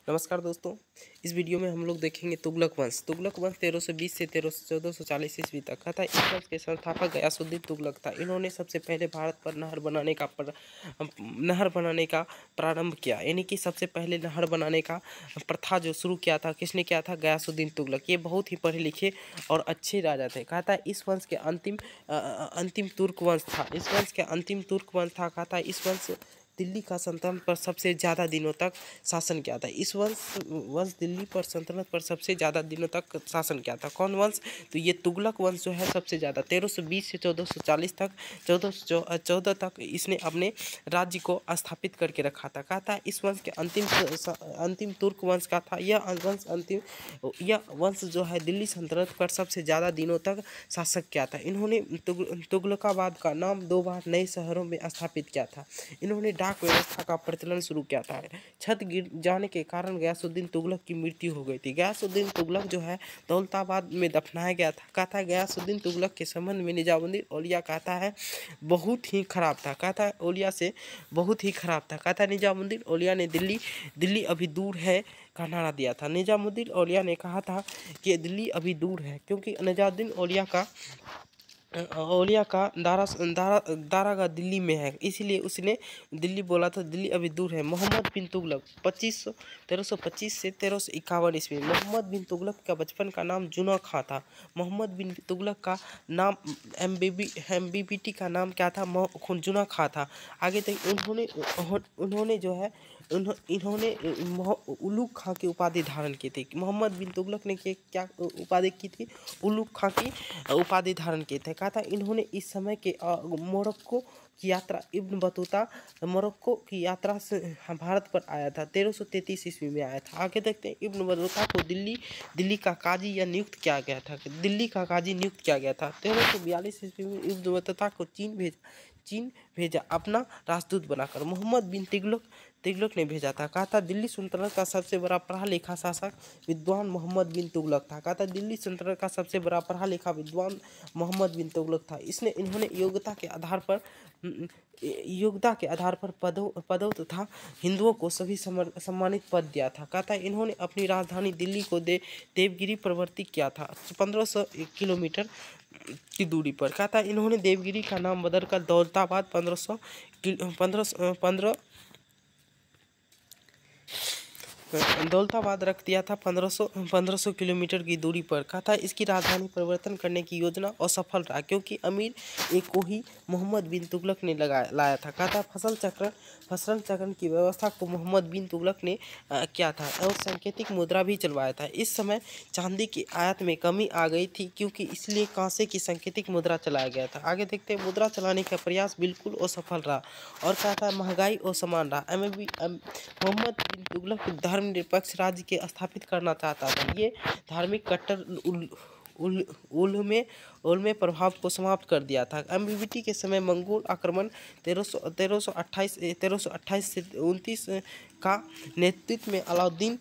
नमस्कार दोस्तों, इस वीडियो में हम लोग देखेंगे तुगलक वंश। तुगलक वंश 1320 से 1440 ईस्वी तक का था। इस वंश के संस्थापक गयासुद्दीन तुगलक था। इन्होंने सबसे पहले भारत पर नहर बनाने का प्रारंभ किया, यानी कि सबसे पहले नहर बनाने का प्रथा जो शुरू किया था, किसने किया था? गयासुद्दीन तुगलक। ये बहुत ही पढ़े लिखे और अच्छे राजा थे। कहा था इस वंश के अंतिम तुर्क वंश था। इस वंश के अंतिम तुर्क वंश था। कहा था इस वंश दिल्ली का सल्तनत पर सबसे ज़्यादा दिनों तक शासन किया था। इस वंश दिल्ली पर सल्तनत पर सबसे ज़्यादा दिनों तक शासन किया था। कौन वंश? तो ये तुगलक वंश जो है सबसे ज़्यादा 1320 से 1440 तक 1414 तक इसने अपने राज्य को स्थापित करके रखा था। कहा था इस वंश के अंतिम तुर्क वंश का था। यह वंश जो है दिल्ली सल्तनत पर सबसे ज़्यादा दिनों तक शासक किया था। इन्होंने तुगलकाबाद का नाम 2 बार नए शहरों में स्थापित किया था। इन्होंने डाक व्यवस्था का प्रचलन शुरू किया था। छत गिर जाने के कारण गयासुद्दीन तुगलक की मृत्यु हो गई थी। गयासुद्दीन तुगलक जो है दौलताबाद में दफनाया गया था। कहा था गयासुद्दीन तुगलक के संबंध में निजामुद्दीन औलिया कहता है बहुत ही खराब था। कहा था औलिया से बहुत ही खराब था। कहा था निजामुद्दीन औलिया ने दिल्ली अभी दूर है का नारा दिया था। निजामुद्दीन औलिया ने कहा था कि दिल्ली अभी दूर है, क्योंकि निजामुद्दीन औलिया का दारागाह दिल्ली में है, इसीलिए उसने दिल्ली बोला था। दिल्ली अभी दूर है। मोहम्मद बिन तुगलक 1325 से 1351 ईस्वी। मोहम्मद बिन तुगलक का बचपन का नाम जुना खां था। मोहम्मद बिन तुगलक का नाम एमबीबीटी का नाम क्या था? जुना खां था। आगे तक उन्होंने जो है इन्होंने उलूग खां की उपाधि धारण की थी। मोहम्मद बिन तुगलक ने क्या उपाधि की थी? उलूग खां की उपाधि धारण की थे। कहा था इन्होंने इस समय के मोरक्को की यात्रा इब्न बतूता मोरक्को की यात्रा से भारत पर आया था। 1333 ईस्वी में आया था। आगे देखते हैं इब्न बतूता को दिल्ली का काजी या नियुक्त किया गया था। दिल्ली का काजी नियुक्त किया गया था। 1342 ईस्वी में इब्न बतूता को चीन भेजा अपना राजदूत बनाकर। मोहम्मद बिन तुगलक ने भेजा था। कहा था दिल्ली सल्तनत का सबसे बड़ा पढ़ा लिखा शासक विद्वान मोहम्मद बिन तुगलक था। कहा था दिल्ली सल्तनत का सबसे बड़ा पढ़ा लिखा विद्वान मोहम्मद बिन तुगलक था। इन्होंने योग्यता के आधार पर पदों तथा हिंदुओं को सभी सम्मानित पद दिया था। कहा था इन्होंने अपनी राजधानी दिल्ली को देवगिरी परिवर्तित किया था 1500 किलोमीटर की दूरी पर। कहा था इन्होंने देवगिरी का नाम बदलकर दौलताबाद 15 दौलताबाद रख दिया था 1500 किलोमीटर की दूरी पर। कहा था इसकी राजधानी परिवर्तन करने की योजना असफल रहा, क्योंकि अमीर एक को ही मोहम्मद बिन तुगलक ने लाया था। कहा था फसल चक्र की व्यवस्था को मोहम्मद बिन तुगलक ने किया था और सांकेतिक मुद्रा भी चलवाया था। इस समय चांदी की आयात में कमी आ गई थी, क्योंकि इसलिए कांसे की सांकेतिक मुद्रा चलाया गया था। आगे देखते हैं मुद्रा चलाने का प्रयास बिल्कुल असफल रहा और कहा था महंगाई असमान रहा। मोहम्मद बिन तुगलक धर्मनिरपेक्ष राज्य के स्थापित करना चाहता था। ये धार्मिक कट्टर उलमे प्रभाव को समाप्त कर दिया था। एमबीबीटी के समय मंगोल आक्रमण 1328 से 29 का नेतृत्व में अलाउद्दीन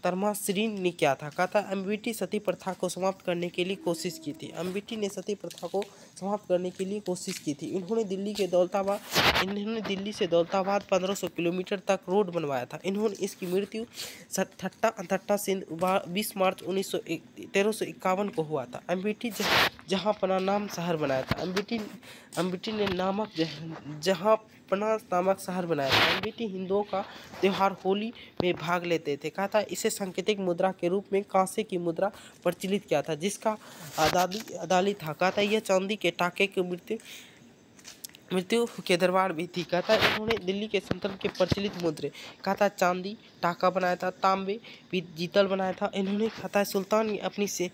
तर्माश्रीन ने किया था। कहा था एमबीबीटी सती प्रथा को समाप्त करने के लिए कोशिश की थी। एमबीबीटी ने सती प्रथा को समाप्त करने के लिए कोशिश की थी। इन्होंने दिल्ली से दौलताबाद 1500 किलोमीटर तक रोड बनवाया था। इन्होंने इसकी मृत्यु ठट्टा सिंध 20 मार्च 1351 को हुआ था। एमबीबीटी जहांपना नाम शहर बनाया था। एमबीबीटी ने जहांपना नामक शहर बनाया था। एमबीबीटी हिंदुओं का त्योहार होली में भाग लेते थे। कहा था इसे सांकेतिक मुद्रा के रूप में कांसे की मुद्रा प्रचलित किया था, जिसका अदाली था। कहा था यह चांदी के टाके की मृत्यु के दरबार भी थी। कहा था इन्होंने दिल्ली के सल्तनत के प्रचलित मुद्रे, कहा था चांदी टाका बनाया था, तांबे पीतल बनाया था। इन्होंने कहा था सुल्तान ने अपनी से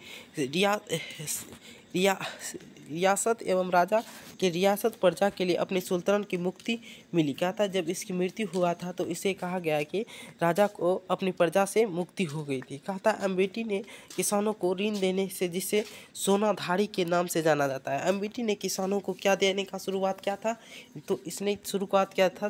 रियासत एवं राजा के रियासत प्रजा के लिए अपनी सुल्तान की मुक्ति मिली। कहा था जब इसकी मृत्यु हुआ था तो इसे कहा गया कि राजा को अपनी प्रजा से मुक्ति हो गई थी। कहा था एमबीबीटी ने किसानों को ऋण देने से, जिसे सोनाधारी के नाम से जाना जाता है। एमबीबीटी ने किसानों को क्या देने का शुरुआत किया था? तो इसने शुरुआत किया था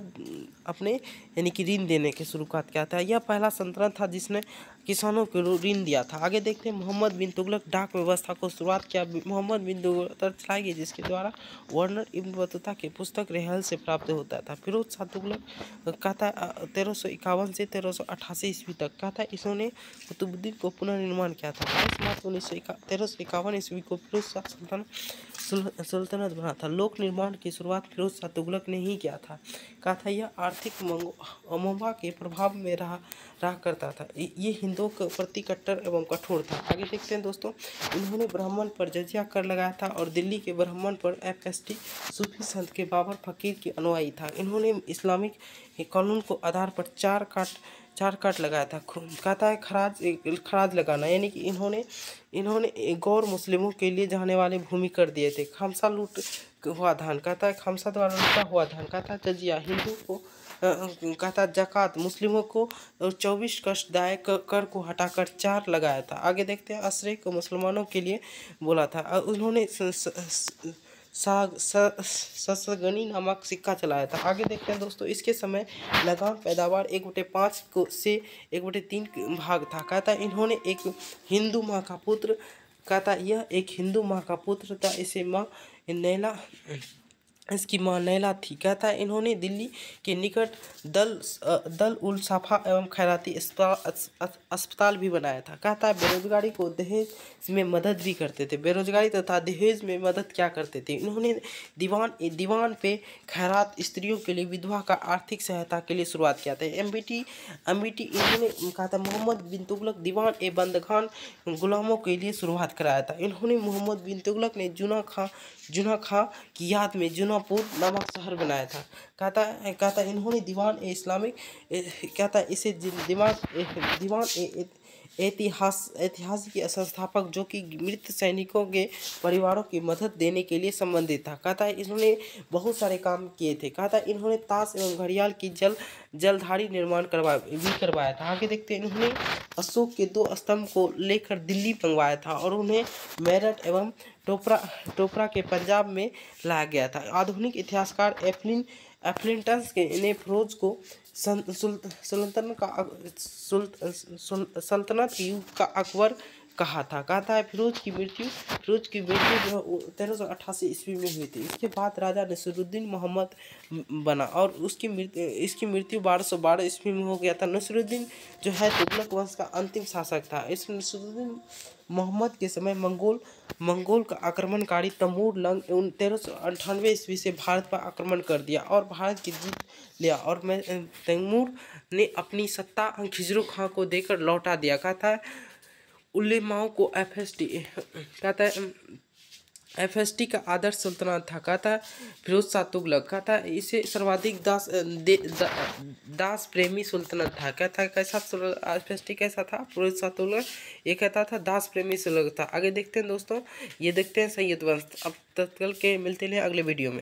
अपने यानी कि ऋण देने की शुरुआत किया था। यह पहला सल्तनत था जिसने किसानों को ऋण दिया था। आगे देखते हैं मोहम्मद बिन तुगलक डाक व्यवस्था को शुरुआत किया। मोहम्मद बिन तुगलक चलाई गई जिसके द्वारा वर्नर इब्न बतूता की पुस्तक रहल से प्राप्त होता था। फिरोज शाह तुगलक कहता 1351 से 1388 ईस्वी तक कहता इन्होंने कुतुबुद्दीन को पुनर्निर्माण किया था। 22 मार्च 1351 ईस्वी को फिरोज शाह सुल्तानत बना था। लोक निर्माण की शुरुआत फिरोज शाह तुगलक ने ही किया था। कहा था यह आर्थिक अमोबा के प्रभाव में रहा करता था। ये हिंदुओं के प्रति कट्टर एवं कठोर था। आगे देखते हैं दोस्तों, इन्होंने ब्राह्मण पर जजिया कर लगाया था और दिल्ली के ब्राह्मण पर FST सूफी संत के बाबर फकीर के अनुयायी था। इन्होंने इस्लामिक कानून को आधार पर चार काट लगाया था। कहता है खराज लगाना, यानी कि इन्होंने गौर मुस्लिमों के लिए जाने वाले भूमि कर दिए थे। खामसा लूट हुआ धान, कहता है खामसा द्वारा लूटा हुआ धान, कहता है जजिया हिंदू को, कहता जकात मुस्लिमों को, और 24 कष्टदायक कर को हटाकर 4 लगाया था। आगे देखते हैं, आश्रय को मुसलमानों के लिए बोला था। उन्होंने ससगनी नामक सिक्का चलाया था। आगे देखते हैं दोस्तों, इसके समय लगान पैदावार 1/5 को से 1/3 भाग था। कहता है इन्होंने एक हिंदू माँ का पुत्र, कहता यह एक हिंदू माँ का पुत्र था, इसकी माँ नैला थी। कहता है इन्होंने दिल्ली के निकट दल उल सफा एवं खैराती अस्पताल भी बनाया था। कहता है बेरोजगारी को दहेज में मदद भी करते थे। बेरोजगारी तथा दहेज में मदद क्या करते थे, इन्होंने दीवान पे खैरात स्त्रियों के लिए विधवा का आर्थिक सहायता के लिए शुरुआत किया था। अमेठी इन्होंने कहा था मोहम्मद बिन तुगलक दीवान ए बंदखान गुलामों के लिए शुरुआत कराया था। इन्होंने मोहम्मद बिन तुगलक ने जुना खां की याद में जुनापुर नामक शहर बनाया था। कहता इन्होंने दीवान ए इस्लामिक कहता इसे दीवान ऐतिहासिक संस्थापक जो कि मृत सैनिकों के परिवारों की मदद देने के लिए संबंधित था। कहता है इन्होंने बहुत सारे काम किए थे। कहता है इन्होंने ताश एवं घड़ियाल की जलधारी निर्माण करवाया था। आगे देखते हैं, इन्होंने अशोक के 2 स्तंभ को लेकर दिल्ली मंगवाया था और उन्हें मेरठ एवं टोपरा के पंजाब में लाया गया था। आधुनिक इतिहासकार एफ्लिंटन ने फिरोज को सल्तनत युग का अकबर कहा था। कहता है फिरोज की मृत्यु जो 1388 ईस्वी में हुई थी। इसके बाद राजा नसीरुद्दीन मोहम्मद बना और इसकी मृत्यु 1212 ईस्वी में हो गया था। नसीरुद्दीन जो है तुगलक वंश का अंतिम शासक था। इस नसीरुद्दीन मोहम्मद के समय मंगोल का आक्रमणकारी तैमूर लंग 1398 ईस्वी से भारत पर आक्रमण कर दिया और भारत की जीत लिया और तैमूर ने अपनी सत्ता खिजरू खां को देकर लौटा दिया। कहता है उलेमाओं को FST का आदर्श सल्तनत था। कहता है फिरोज शाह तुगलक, कहता है इसे सर्वाधिक दास प्रेमी सुल्तानत था। कहता है कैसा FST कैसा था फिरोज शाह तुगलक, ये कहता था दास प्रेमी सुल्तानत था। आगे देखते हैं दोस्तों, ये देखते हैं सैयद वंश। अब तक के मिलते हैं अगले वीडियो में।